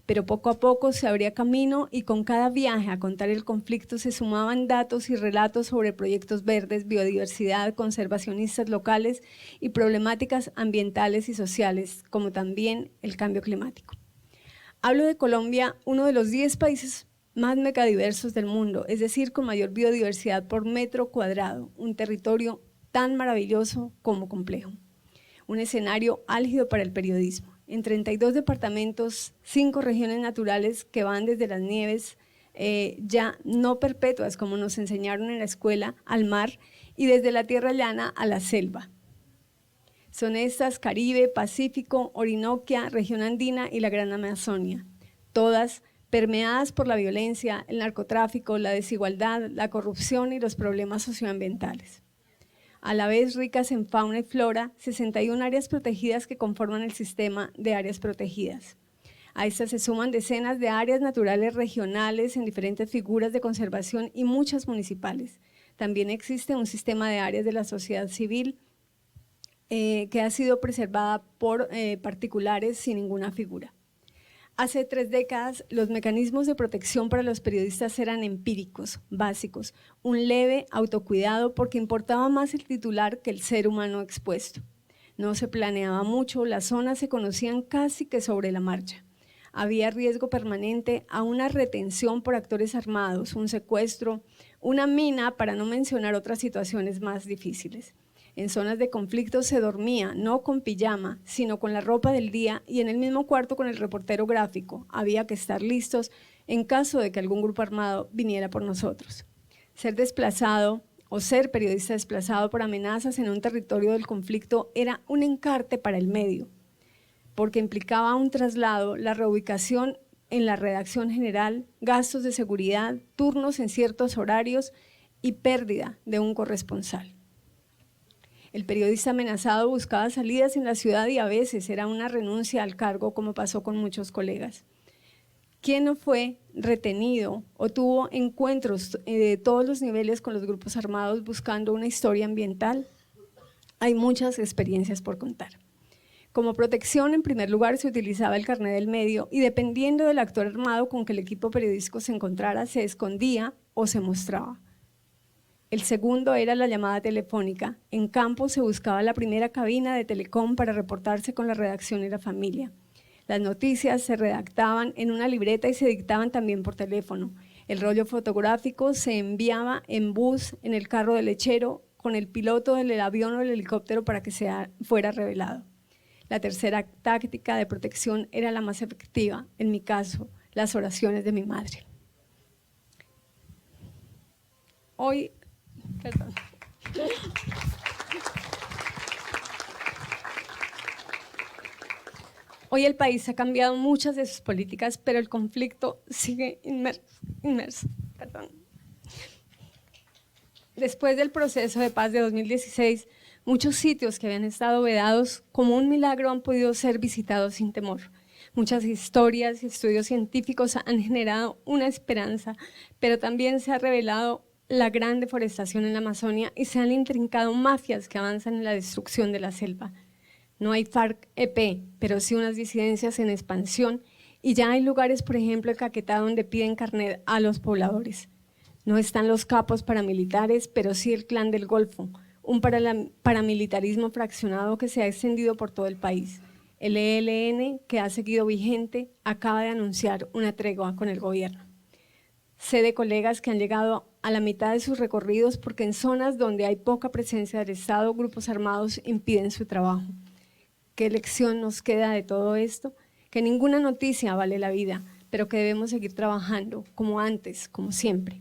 pero poco a poco se abría camino y con cada viaje a contar el conflicto se sumaban datos y relatos sobre proyectos verdes, biodiversidad, conservacionistas locales y problemáticas ambientales y sociales, como también el cambio climático. Hablo de Colombia, uno de los 10 países más megadiversos del mundo, es decir, con mayor biodiversidad por metro cuadrado, un territorio tan maravilloso como complejo. Un escenario álgido para el periodismo. En 32 departamentos, 5 regiones naturales que van desde las nieves ya no perpetuas, como nos enseñaron en la escuela, al mar, y desde la tierra llana a la selva. Son estas Caribe, Pacífico, Orinoquia, región andina y la Gran Amazonia, todas permeadas por la violencia, el narcotráfico, la desigualdad, la corrupción y los problemas socioambientales. A la vez ricas en fauna y flora, 61 áreas protegidas que conforman el sistema de áreas protegidas. A estas se suman decenas de áreas naturales regionales en diferentes figuras de conservación y muchas municipales. También existe un sistema de áreas de la sociedad civil que ha sido preservada por particulares sin ninguna figura. Hace 3 décadas, los mecanismos de protección para los periodistas eran empíricos, básicos, un leve autocuidado porque importaba más el titular que el ser humano expuesto. No se planeaba mucho, las zonas se conocían casi que sobre la marcha. Había riesgo permanente a una retención por actores armados, un secuestro, una mina, para no mencionar otras situaciones más difíciles. En zonas de conflicto se dormía, no con pijama, sino con la ropa del día y en el mismo cuarto con el reportero gráfico. Había que estar listos en caso de que algún grupo armado viniera por nosotros. Ser desplazado o ser periodista desplazado por amenazas en un territorio del conflicto era un encarte para el medio, porque implicaba un traslado, la reubicación en la redacción general, gastos de seguridad, turnos en ciertos horarios y pérdida de un corresponsal. El periodista amenazado buscaba salidas en la ciudad y a veces era una renuncia al cargo, como pasó con muchos colegas. ¿Quién no fue retenido o tuvo encuentros de todos los niveles con los grupos armados buscando una historia ambiental? Hay muchas experiencias por contar. Como protección, en primer lugar, se utilizaba el carnet del medio y dependiendo del actor armado con que el equipo periodístico se encontrara, se escondía o se mostraba. El segundo era la llamada telefónica. En campo se buscaba la primera cabina de Telecom para reportarse con la redacción y la familia. Las noticias se redactaban en una libreta y se dictaban también por teléfono. El rollo fotográfico se enviaba en bus, en el carro del lechero, con el piloto del avión o el helicóptero para que fuera revelado. La tercera táctica de protección era la más efectiva, en mi caso, las oraciones de mi madre. Hoy el país ha cambiado muchas de sus políticas, pero el conflicto sigue inmerso. Después del proceso de paz de 2016, muchos sitios que habían estado vedados como un milagro han podido ser visitados sin temor. Muchas historias y estudios científicos han generado una esperanza, pero también se ha revelado la gran deforestación en la Amazonia y se han intrincado mafias que avanzan en la destrucción de la selva. No hay FARC-EP, pero sí unas disidencias en expansión y ya hay lugares, por ejemplo, en Caquetá, donde piden carnet a los pobladores. No están los capos paramilitares, pero sí el Clan del Golfo, un paramilitarismo fraccionado que se ha extendido por todo el país. El ELN, que ha seguido vigente, acaba de anunciar una tregua con el gobierno. Sé de colegas que han llegado a la mitad de sus recorridos porque en zonas donde hay poca presencia del Estado, grupos armados impiden su trabajo. ¿Qué lección nos queda de todo esto? Que ninguna noticia vale la vida, pero que debemos seguir trabajando como antes, como siempre.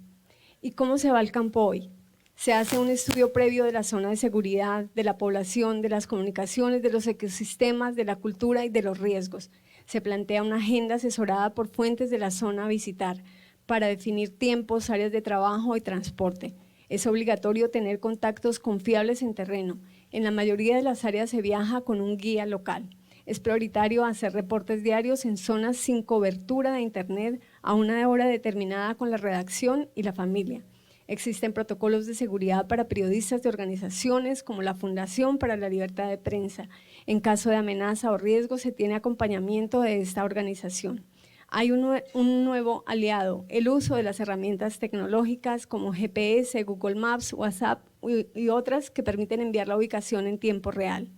¿Y cómo se va al campo hoy? Se hace un estudio previo de la zona de seguridad, de la población, de las comunicaciones, de los ecosistemas, de la cultura y de los riesgos. Se plantea una agenda asesorada por fuentes de la zona a visitar, para definir tiempos, áreas de trabajo y transporte. Es obligatorio tener contactos confiables en terreno. En la mayoría de las áreas se viaja con un guía local. Es prioritario hacer reportes diarios en zonas sin cobertura de internet a una hora determinada con la redacción y la familia. Existen protocolos de seguridad para periodistas de organizaciones como la Fundación para la Libertad de Prensa. En caso de amenaza o riesgo se tiene acompañamiento de esta organización. Hay un nuevo aliado, el uso de las herramientas tecnológicas como GPS, Google Maps, WhatsApp y otras que permiten enviar la ubicación en tiempo real.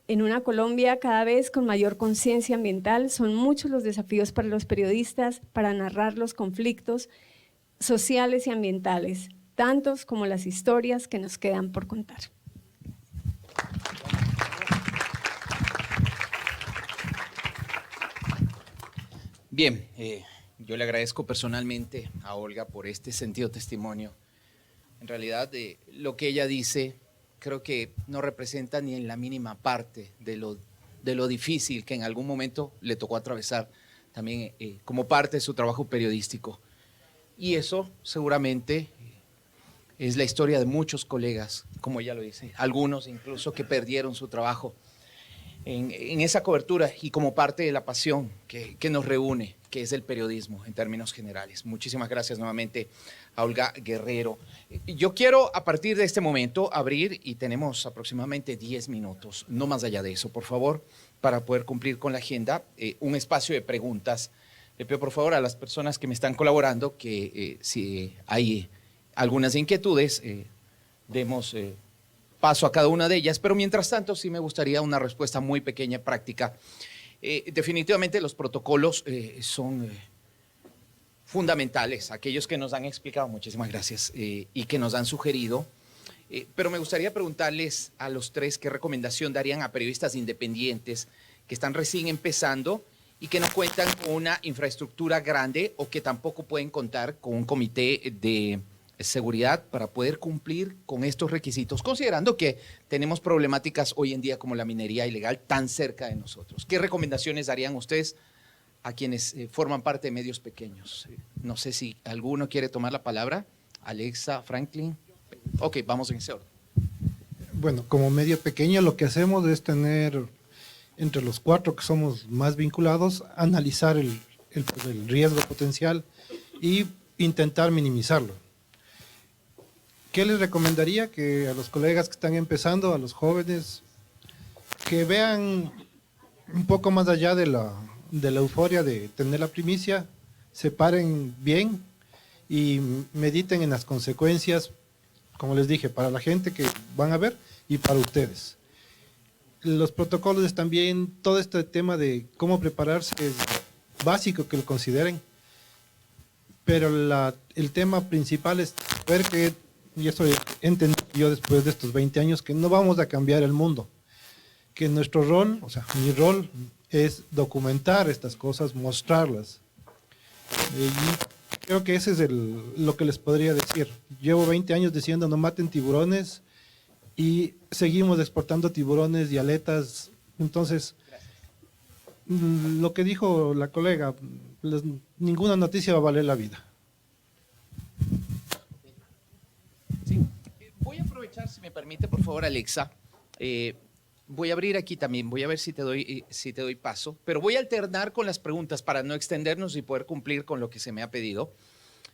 En una Colombia cada vez con mayor conciencia ambiental, son muchos los desafíos para los periodistas para narrar los conflictos sociales y ambientales, tantos como las historias que nos quedan por contar. Bien, yo le agradezco personalmente a Olga por este sentido testimonio. En realidad, lo que ella dice creo que no representa ni en la mínima parte de lo difícil que en algún momento le tocó atravesar también como parte de su trabajo periodístico. Y eso seguramente es la historia de muchos colegas, como ella lo dice, algunos incluso que perdieron su trabajo en esa cobertura y como parte de la pasión que nos reúne, que es el periodismo en términos generales. Muchísimas gracias nuevamente a Olga Guerrero. Yo quiero a partir de este momento abrir, y tenemos aproximadamente 10 minutos, no más allá de eso, por favor, para poder cumplir con la agenda, un espacio de preguntas. Le pido por favor a las personas que me están colaborando que si hay algunas inquietudes, demos paso a cada una de ellas, pero mientras tanto sí me gustaría una respuesta muy pequeña, práctica. Definitivamente los protocolos son fundamentales, aquellos que nos han explicado, muchísimas gracias, y que nos han sugerido, pero me gustaría preguntarles a los tres qué recomendación darían a periodistas independientes que están recién empezando y que no cuentan con una infraestructura grande o que tampoco pueden contar con un comité de seguridad para poder cumplir con estos requisitos, considerando que tenemos problemáticas hoy en día como la minería ilegal tan cerca de nosotros. ¿Qué recomendaciones darían ustedes a quienes forman parte de medios pequeños? No sé si alguno quiere tomar la palabra. Alexa, Franklin. Ok, vamos en ese orden. Bueno, como medio pequeño lo que hacemos es tener entre los 4 que somos más vinculados, analizar el riesgo potencial y intentar minimizarlo. ¿Qué les recomendaría? Que a los colegas que están empezando, a los jóvenes, que vean un poco más allá de la euforia de tener la primicia, se paren bien y mediten en las consecuencias, como les dije, para la gente que van a ver y para ustedes. Los protocolos están bien, todo este tema de cómo prepararse es básico que lo consideren, pero el tema principal es ver que, y eso he entendido yo después de estos 20 años, que no vamos a cambiar el mundo, que nuestro rol, o sea, mi rol es documentar estas cosas, mostrarlas. Y creo que ese es lo que les podría decir. Llevo 20 años diciendo no maten tiburones y seguimos exportando tiburones y aletas. Entonces, lo que dijo la colega, ninguna noticia va a valer la vida. Sí. Voy a aprovechar, si me permite, por favor, Alexa. Voy a abrir aquí también, voy a ver si te doy paso, pero voy a alternar con las preguntas para no extendernos y poder cumplir con lo que se me ha pedido.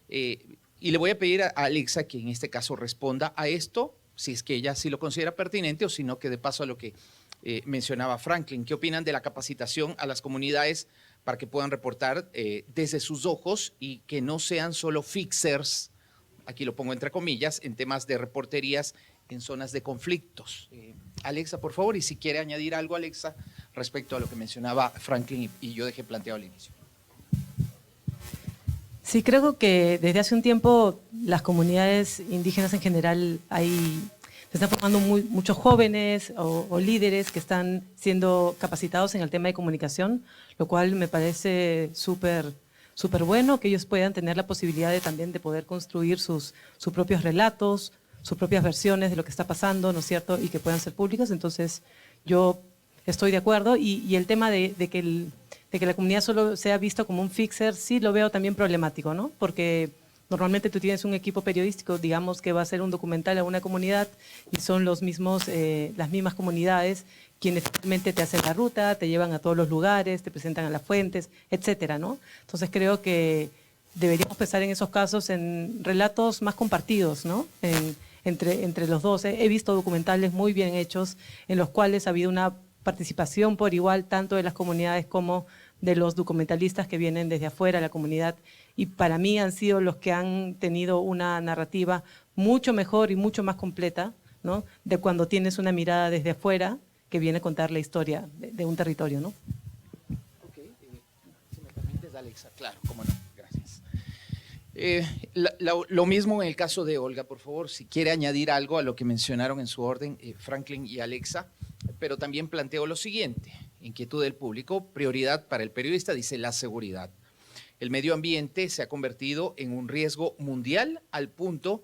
Y le voy a pedir a Alexa que en este caso responda a esto, si es que ella sí lo considera pertinente o si no, que de paso a lo que mencionaba Franklin. ¿Qué opinan de la capacitación a las comunidades para que puedan reportar desde sus ojos y que no sean solo fixers, aquí lo pongo entre comillas, en temas de reporterías en zonas de conflictos? Alexa, por favor, y si quiere añadir algo, Alexa, respecto a lo que mencionaba Franklin y yo dejé planteado al inicio. Sí, creo que desde hace un tiempo las comunidades indígenas en general se están formando muchos jóvenes o líderes que están siendo capacitados en el tema de comunicación, lo cual me parece súper bueno, que ellos puedan tener la posibilidad también de poder construir sus propios relatos, sus propias versiones de lo que está pasando, ¿no es cierto?, y que puedan ser públicas. Entonces, yo estoy de acuerdo. Y el tema de que la comunidad solo sea vista como un fixer, sí lo veo también problemático, ¿no? Porque normalmente tú tienes un equipo periodístico, digamos, que va a hacer un documental a una comunidad y son las mismas comunidades quienes realmente te hacen la ruta, te llevan a todos los lugares, te presentan a las fuentes, etcétera, ¿no? Entonces, creo que deberíamos pensar en esos casos en relatos más compartidos, ¿no? Entre los dos. He visto documentales muy bien hechos en los cuales ha habido una participación por igual tanto de las comunidades como de los documentalistas que vienen desde afuera, la comunidad, y para mí han sido los que han tenido una narrativa mucho mejor y mucho más completa, ¿no?, de cuando tienes una mirada desde afuera que viene a contar la historia de un territorio, ¿no? Ok, si me permites, Alexa, claro, cómo no, gracias. Lo mismo en el caso de Olga, por favor, si quiere añadir algo a lo que mencionaron en su orden, Franklin y Alexa, pero también planteo lo siguiente, inquietud del público, prioridad para el periodista, dice la seguridad. El medio ambiente se ha convertido en un riesgo mundial al punto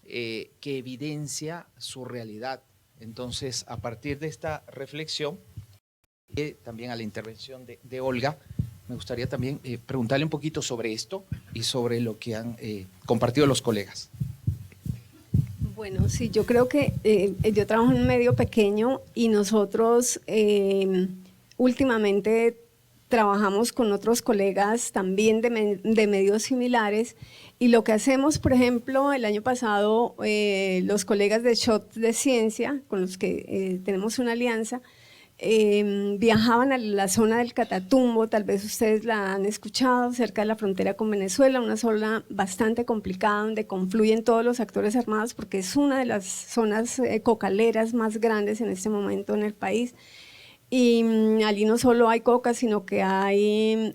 que evidencia su realidad. Entonces, a partir de esta reflexión, también a la intervención de Olga, me gustaría también preguntarle un poquito sobre esto y sobre lo que han compartido los colegas. Bueno, sí, yo creo que yo trabajo en un medio pequeño y nosotros últimamente trabajamos con otros colegas también de medios similares, y lo que hacemos, por ejemplo, el año pasado, los colegas de Shot de Ciencia, con los que tenemos una alianza, viajaban a la zona del Catatumbo, tal vez ustedes la han escuchado, cerca de la frontera con Venezuela, una zona bastante complicada donde confluyen todos los actores armados porque es una de las zonas cocaleras más grandes en este momento en el país. Y allí no solo hay coca, sino que hay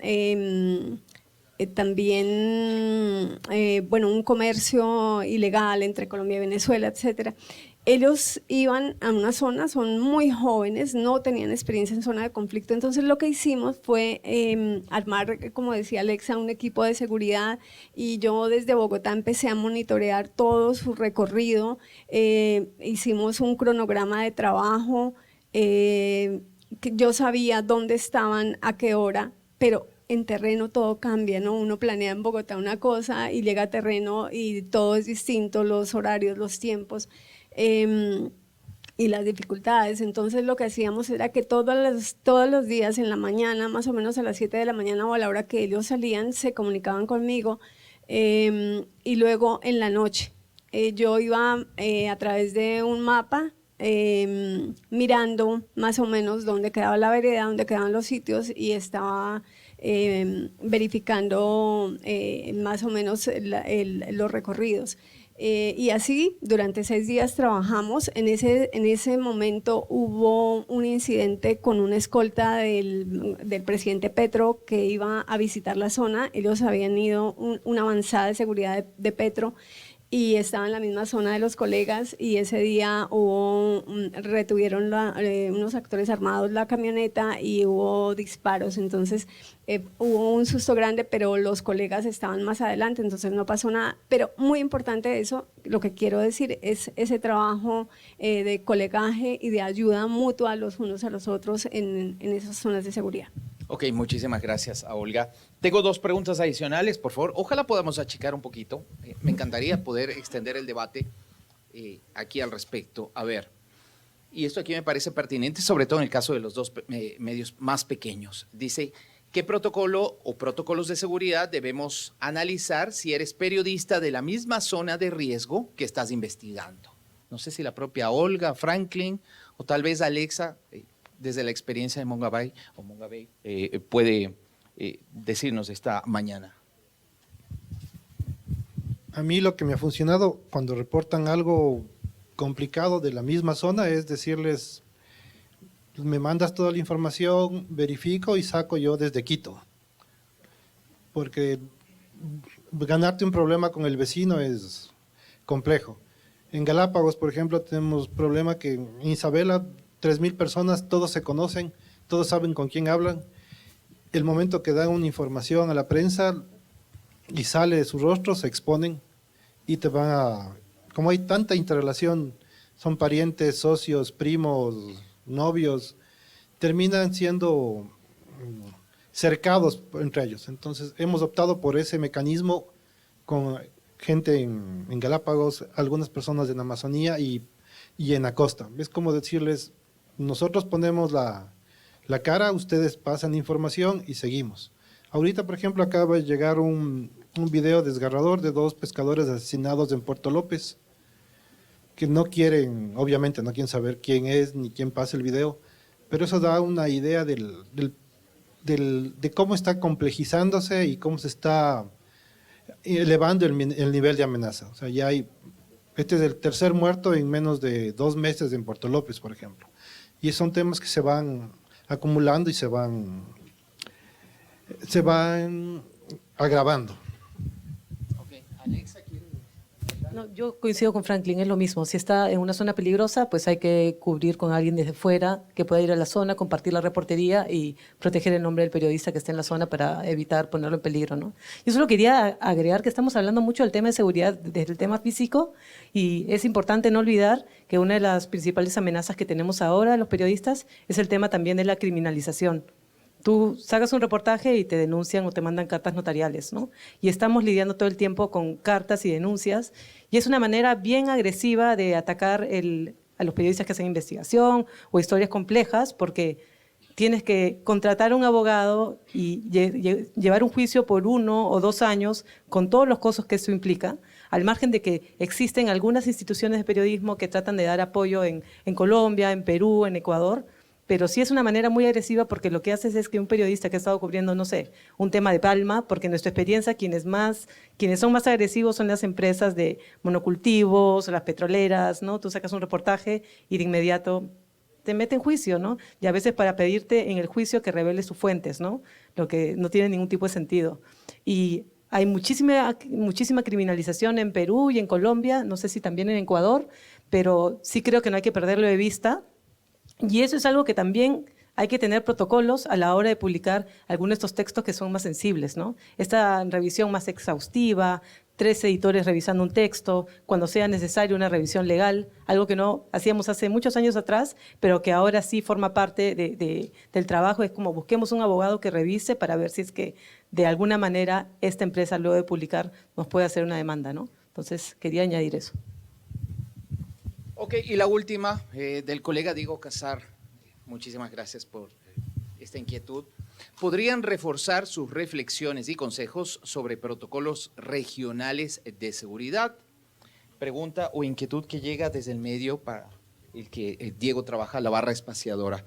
también bueno, un comercio ilegal entre Colombia y Venezuela, etcétera. Ellos iban a una zona, son muy jóvenes, no tenían experiencia en zona de conflicto, entonces lo que hicimos fue armar, como decía Alexa, un equipo de seguridad, y yo desde Bogotá empecé a monitorear todo su recorrido, hicimos un cronograma de trabajo, que yo sabía dónde estaban, a qué hora, pero en terreno todo cambia, ¿no? Uno planea en Bogotá una cosa y llega a terreno y todo es distinto, los horarios, los tiempos. Y las dificultades. Entonces lo que hacíamos era que todos los días en la mañana, más o menos a las 7 de la mañana o a la hora que ellos salían, se comunicaban conmigo, y luego en la noche yo iba a través de un mapa mirando más o menos dónde quedaba la vereda, dónde quedaban los sitios, y estaba verificando más o menos los recorridos. Y así durante 6 días trabajamos. En ese momento hubo un incidente con una escolta del presidente Petro que iba a visitar la zona. Ellos habían ido una avanzada de seguridad de Petro y estaba en la misma zona de los colegas, y ese día retuvieron unos actores armados la camioneta y hubo disparos. Entonces hubo un susto grande, pero los colegas estaban más adelante, entonces no pasó nada. Pero muy importante eso, lo que quiero decir es ese trabajo de colegaje y de ayuda mutua los unos a los otros en esas zonas de seguridad. Ok, muchísimas gracias a Olga. Tengo 2 preguntas adicionales, por favor. Ojalá podamos achicar un poquito. Me encantaría poder extender el debate aquí al respecto. A ver, y esto aquí me parece pertinente, sobre todo en el caso de los 2 medios más pequeños. Dice, ¿qué protocolo o protocolos de seguridad debemos analizar si eres periodista de la misma zona de riesgo que estás investigando? No sé si la propia Olga, Franklin o tal vez Alexa, desde la experiencia de Mongabay puede decirnos esta mañana. A mí lo que me ha funcionado cuando reportan algo complicado de la misma zona es decirles, me mandas toda la información, verifico y saco yo desde Quito. Porque ganarte un problema con el vecino es complejo. En Galápagos, por ejemplo, tenemos problema que en Isabela 3,000 personas, todos se conocen, todos saben con quién hablan. El momento que dan una información a la prensa y sale de su rostro, se exponen y te van a... Como hay tanta interrelación, son parientes, socios, primos, novios, terminan siendo cercados entre ellos. Entonces hemos optado por ese mecanismo con gente en Galápagos, algunas personas en Amazonía y en la costa. Es como decirles, nosotros ponemos la cara, ustedes pasan información y seguimos. Ahorita, por ejemplo, acaba de llegar un video desgarrador de 2 pescadores asesinados en Puerto López, que no quieren, obviamente no quieren saber quién es ni quién pasa el video, pero eso da una idea del de cómo está complejizándose y cómo se está elevando el nivel de amenaza. O sea, ya hay, este es el tercer muerto en menos de 2 meses en Puerto López, por ejemplo. Y son temas que se van acumulando y se van agravando. Okay. Alexa, ¿quiere? No, yo coincido con Franklin, es lo mismo. Si está en una zona peligrosa, pues hay que cubrir con alguien desde fuera que pueda ir a la zona, compartir la reportería y proteger el nombre del periodista que esté en la zona para evitar ponerlo en peligro, ¿no? Yo solo quería agregar que estamos hablando mucho del tema de seguridad desde el tema físico y es importante no olvidar que una de las principales amenazas que tenemos ahora los periodistas es el tema también de la criminalización. Tú sacas un reportaje y te denuncian o te mandan cartas notariales, ¿no? Y estamos lidiando todo el tiempo con cartas y denuncias y es una manera bien agresiva de atacar a los periodistas que hacen investigación o historias complejas porque tienes que contratar a un abogado y llevar un juicio por 1 o 2 años con todos los costos que eso implica, al margen de que existen algunas instituciones de periodismo que tratan de dar apoyo en Colombia, en Perú, en Ecuador, pero sí es una manera muy agresiva porque lo que haces es que un periodista que ha estado cubriendo, no sé, un tema de Palma, porque en nuestra experiencia quienes son más agresivos son las empresas de monocultivos, las petroleras, ¿no? Tú sacas un reportaje y de inmediato te mete en juicio, ¿no? Y a veces para pedirte en el juicio que reveles sus fuentes, ¿no? Lo que no tiene ningún tipo de sentido. Y hay muchísima criminalización en Perú y en Colombia, no sé si también en Ecuador, pero sí creo que no hay que perderlo de vista. Y eso es algo que también hay que tener protocolos a la hora de publicar algunos de estos textos que son más sensibles, ¿no? Esta revisión más exhaustiva, 3 editores revisando un texto, cuando sea necesario una revisión legal, algo que no hacíamos hace muchos años atrás, pero que ahora sí forma parte del trabajo. Es como busquemos un abogado que revise para ver si es que de alguna manera esta empresa luego de publicar nos puede hacer una demanda, ¿no? Entonces quería añadir eso. Ok, y la última del colega Diego Casar. Muchísimas gracias por esta inquietud. ¿Podrían reforzar sus reflexiones y consejos sobre protocolos regionales de seguridad? Pregunta o inquietud que llega desde el medio para el que Diego trabaja, la barra espaciadora.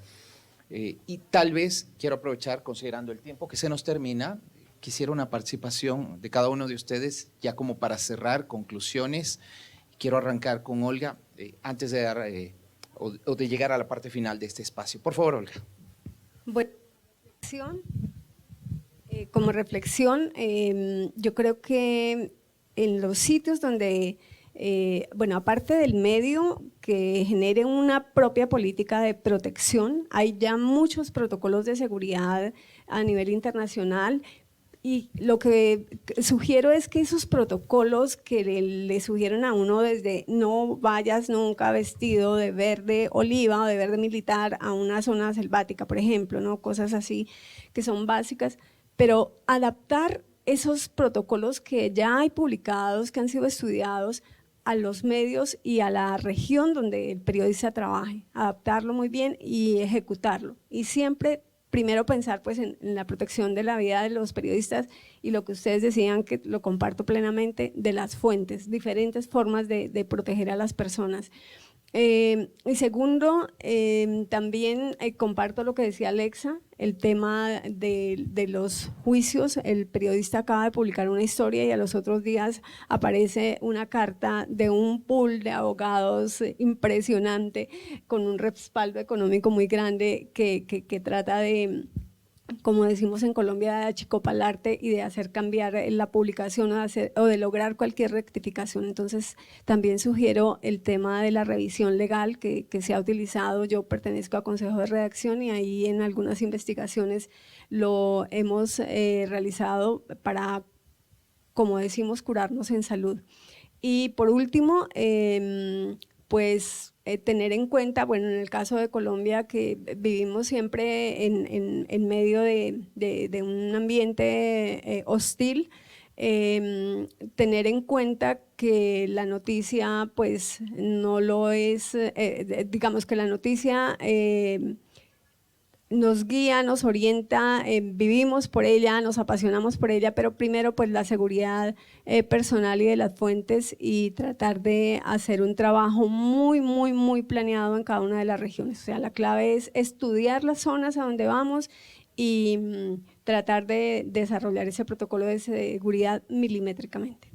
Y tal vez quiero aprovechar, considerando el tiempo que se nos termina, quisiera una participación de cada uno de ustedes, ya como para cerrar conclusiones. Quiero arrancar con Olga antes de dar o de llegar a la parte final de este espacio. Por favor, Olga. Bueno, como reflexión, yo creo que en los sitios donde, bueno, aparte del medio que genere una propia política de protección, hay ya muchos protocolos de seguridad a nivel internacional. Y lo que sugiero es que esos protocolos que le sugieren a uno desde no vayas nunca vestido de verde oliva o de verde militar a una zona selvática, por ejemplo, ¿no? Cosas así que son básicas, pero adaptar esos protocolos que ya hay publicados, que han sido estudiados a los medios y a la región donde el periodista trabaje, adaptarlo muy bien y ejecutarlo. Y siempre primero pensar pues en la protección de la vida de los periodistas y lo que ustedes decían, que lo comparto plenamente, de las fuentes, diferentes formas de proteger a las personas. Y segundo, también comparto lo que decía Alexa, el tema de los juicios. El periodista acaba de publicar una historia y a los otros días aparece una carta de un pool de abogados impresionante con un respaldo económico muy grande que trata de, como decimos en Colombia, de achicopalarte y de hacer cambiar la publicación o de lograr cualquier rectificación. Entonces, también sugiero el tema de la revisión legal que se ha utilizado. Yo pertenezco a Consejo de Redacción y ahí en algunas investigaciones lo hemos realizado para, como decimos, curarnos en salud. Y por último, pues tener en cuenta, bueno, en el caso de Colombia, que vivimos siempre en medio de un ambiente hostil, tener en cuenta que la noticia pues no lo es, digamos que la noticia nos guía, nos orienta, vivimos por ella, nos apasionamos por ella, pero primero pues la seguridad personal y de las fuentes y tratar de hacer un trabajo muy planeado en cada una de las regiones. O sea, la clave es estudiar las zonas a donde vamos y tratar de desarrollar ese protocolo de seguridad milimétricamente.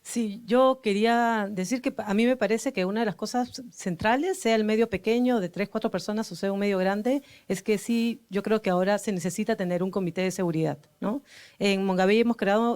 Sí, yo quería decir que a mí me parece que una de las cosas centrales, sea el medio pequeño de 3, 4 personas o sea un medio grande, es que sí, yo creo que ahora se necesita tener un comité de seguridad, ¿no? En Mongabey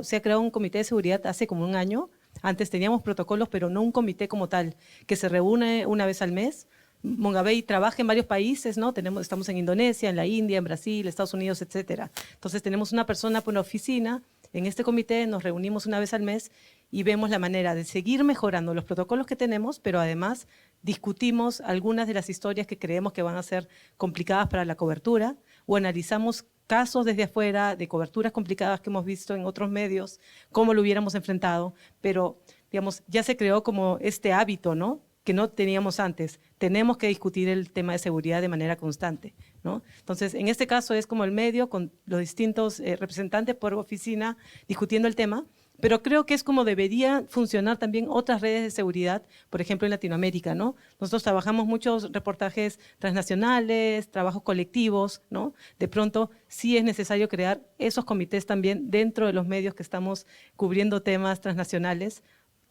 se ha creado un comité de seguridad hace como un año. Antes teníamos protocolos, pero no un comité como tal, que se reúne una vez al mes. Mongabey trabaja en varios países, ¿no? Estamos en Indonesia, en la India, en Brasil, Estados Unidos, etcétera. Entonces tenemos una persona por una oficina. En este comité nos reunimos una vez al mes y vemos la manera de seguir mejorando los protocolos que tenemos, pero además discutimos algunas de las historias que creemos que van a ser complicadas para la cobertura, o analizamos casos desde afuera de coberturas complicadas que hemos visto en otros medios, cómo lo hubiéramos enfrentado, pero digamos, ya se creó como este hábito, ¿no?, que no teníamos antes. Tenemos que discutir el tema de seguridad de manera constante, ¿no? Entonces, en este caso es como el medio con los distintos representantes por oficina discutiendo el tema, pero creo que es como debería funcionar también otras redes de seguridad, por ejemplo en Latinoamérica, ¿no? Nosotros trabajamos muchos reportajes transnacionales, trabajos colectivos, ¿no? De pronto sí es necesario crear esos comités también dentro de los medios que estamos cubriendo temas transnacionales,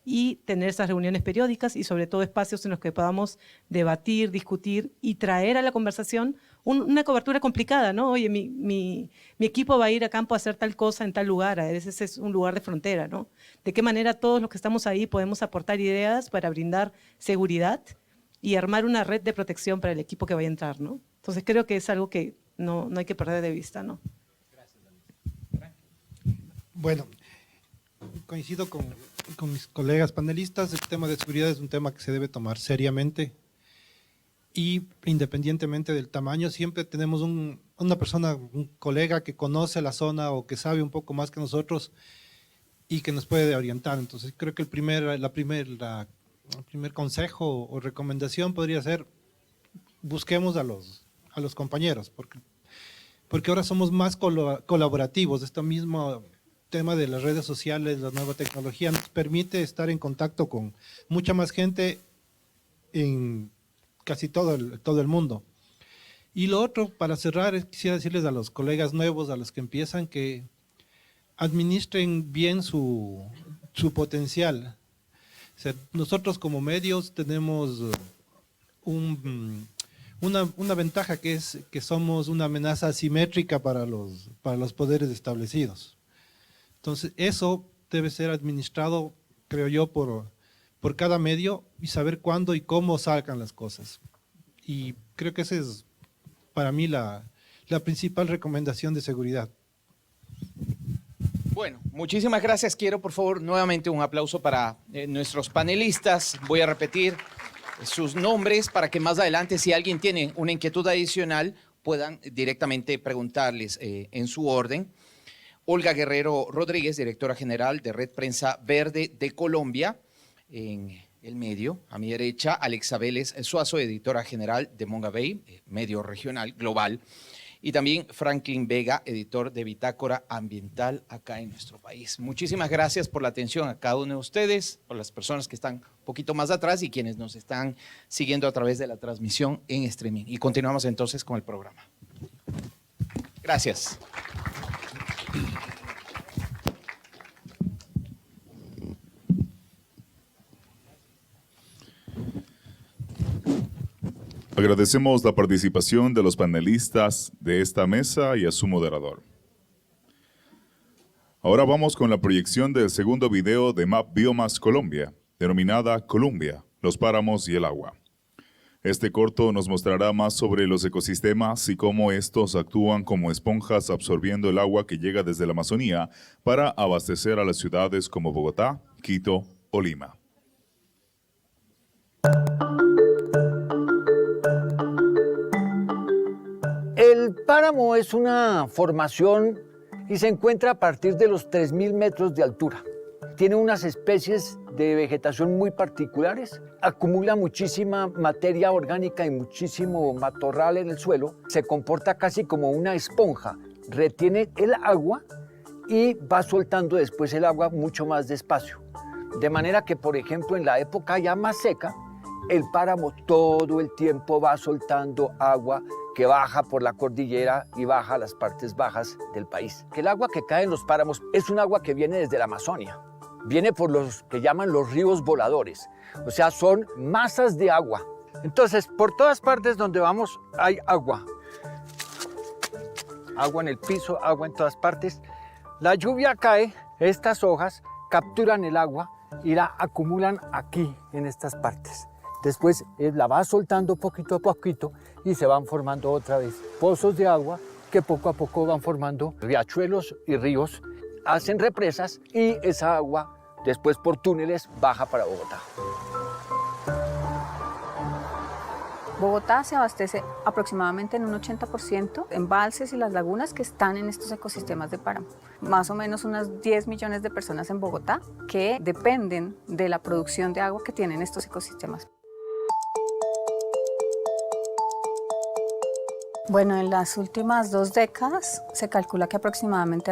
y tener esas reuniones periódicas y sobre todo espacios en los que podamos debatir, discutir y traer a la conversación una cobertura complicada, ¿no? Oye, mi equipo va a ir a campo a hacer tal cosa en tal lugar, a veces es un lugar de frontera, ¿no? ¿De qué manera todos los que estamos ahí podemos aportar ideas para brindar seguridad y armar una red de protección para el equipo que vaya a entrar, ¿no? Entonces creo que es algo que no hay que perder de vista, ¿no? Bueno, coincido con mis colegas panelistas. El tema de seguridad es un tema que se debe tomar seriamente y independientemente del tamaño, siempre tenemos una persona, un colega que conoce la zona o que sabe un poco más que nosotros y que nos puede orientar. Entonces creo que el primer consejo o recomendación podría ser: busquemos a los compañeros, porque ahora somos más colaborativos. Esto mismo tema de las redes sociales, la nueva tecnología nos permite estar en contacto con mucha más gente en casi todo el mundo. Y lo otro, para cerrar, quisiera decirles a los colegas nuevos, a los que empiezan, que administren bien su potencial. O sea, nosotros como medios tenemos una ventaja, que es que somos una amenaza asimétrica para los poderes establecidos. Entonces, eso debe ser administrado, creo yo, por cada medio y saber cuándo y cómo sacan las cosas. Y creo que esa es, para mí, la principal recomendación de seguridad. Bueno, muchísimas gracias. Quiero, por favor, nuevamente un aplauso para nuestros panelistas. Voy a repetir sus nombres para que más adelante, si alguien tiene una inquietud adicional, puedan directamente preguntarles en su orden. Olga Guerrero Rodríguez, directora general de Red Prensa Verde de Colombia, en el medio. A mi derecha, Alexa Vélez Suazo, editora general de Mongabey, medio regional, global. Y también Franklin Vega, editor de Bitácora Ambiental acá en nuestro país. Muchísimas gracias por la atención a cada uno de ustedes, por las personas que están un poquito más atrás y quienes nos están siguiendo a través de la transmisión en streaming. Y continuamos entonces con el programa. Gracias. Agradecemos la participación de los panelistas de esta mesa y a su moderador. Ahora vamos con la proyección del segundo video de Map Biomas Colombia, denominada Columbia, los páramos y el agua. Este corto nos mostrará más sobre los ecosistemas y cómo estos actúan como esponjas absorbiendo el agua que llega desde la Amazonía para abastecer a las ciudades como Bogotá, Quito o Lima. El páramo es una formación y se encuentra a partir de los 3.000 metros de altura. Tiene unas especies de vegetación muy particulares, acumula muchísima materia orgánica y muchísimo matorral en el suelo, se comporta casi como una esponja, retiene el agua y va soltando después el agua mucho más despacio. De manera que, por ejemplo, en la época ya más seca, El páramo todo el tiempo va soltando agua que baja por la cordillera y baja a las partes bajas del país. El agua que cae en los páramos es un agua que viene desde la Amazonia. Viene por los que llaman los ríos voladores. O sea, son masas de agua. Entonces, por todas partes donde vamos hay agua. Agua en el piso, agua en todas partes. La lluvia cae, estas hojas capturan el agua y la acumulan aquí, en estas partes. Después la va soltando poquito a poquito y se van formando otra vez pozos de agua que poco a poco van formando riachuelos y ríos, hacen represas y esa agua después por túneles baja para Bogotá. Bogotá se abastece aproximadamente en un 80% embalses y las lagunas que están en estos ecosistemas de páramo. Más o menos unas 10 millones de personas en Bogotá que dependen de la producción de agua que tienen estos ecosistemas. Bueno, en las últimas 2 décadas se calcula que aproximadamente